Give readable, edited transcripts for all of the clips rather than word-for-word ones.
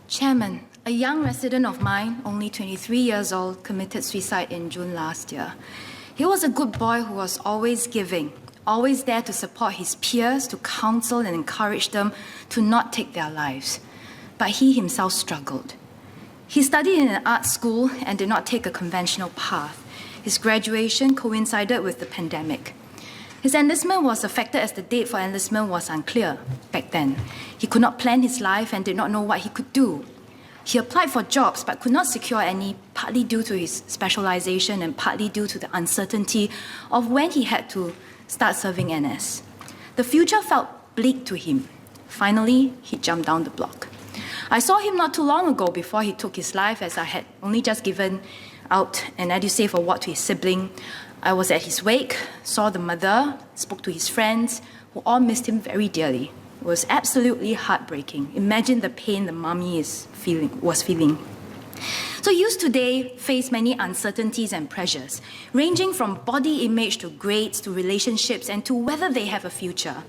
Chairman, a young resident of mine, only 23 years old, committed suicide in June last year. He was a good boy who was always giving, always there to support his peers, to counsel and encourage them to not take their lives. But he himself struggled. He studied in an art school and did not take a conventional path. His graduation coincided with the pandemic. His enlistment was affected as the date for enlistment was unclear back then. He could not plan his life and did not know what he could do. He applied for jobs but could not secure any, partly due to his specialization and partly due to the uncertainty of when he had to start serving NS. The future felt bleak to him. Finally, he jumped down the block. I saw him not too long ago before he took his life, as I had only just given out an EduSave award to his sibling. I was at his wake, saw the mother, spoke to his friends, who all missed him very dearly. It was absolutely heartbreaking. Imagine the pain the mummy was feeling. So youth today face many uncertainties and pressures, ranging from body image to grades to relationships and to whether they have a future.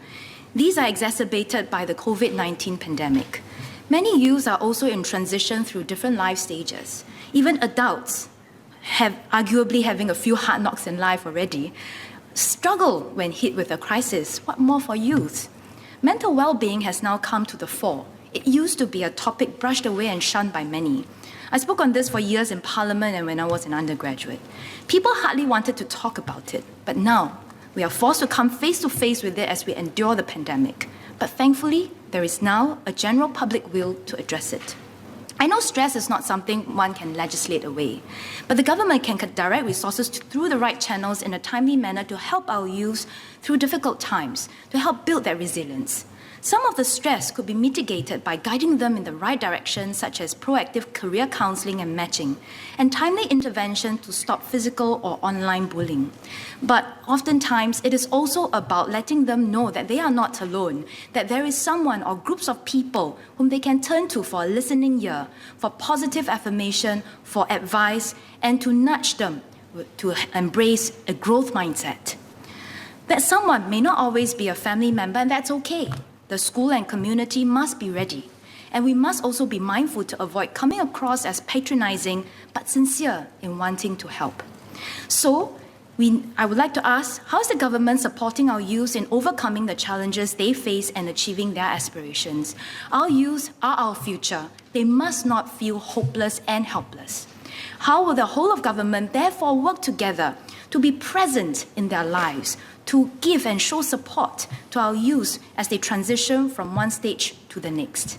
These are exacerbated by the COVID-19 pandemic. Many youths are also in transition through different life stages. Even adults, arguably having a few hard knocks in life already, struggle when hit with a crisis. What more for youth? Mental well-being has now come to the fore. It used to be a topic brushed away and shunned by many. I spoke on this for years in Parliament and when I was an undergraduate. People hardly wanted to talk about it, but now we are forced to come face to face with it as we endure the pandemic. But thankfully, there is now a general public will to address it. I know stress is not something one can legislate away, but the government can direct resources through the right channels in a timely manner to help our youth through difficult times, to help build their resilience. Some of the stress could be mitigated by guiding them in the right direction, such as proactive career counseling and matching, and timely intervention to stop physical or online bullying. But oftentimes, it is also about letting them know that they are not alone, that there is someone or groups of people whom they can turn to for a listening ear, for positive affirmation, for advice, and to nudge them to embrace a growth mindset. That someone may not always be a family member, and that's okay. The school and community must be ready. And we must also be mindful to avoid coming across as patronizing, but sincere in wanting to help. So, I would like to ask, how is the government supporting our youth in overcoming the challenges they face and achieving their aspirations? Our youth are our future. They must not feel hopeless and helpless. How will the whole of government therefore work together to be present in their lives, to give and show support to our youth as they transition from one stage to the next?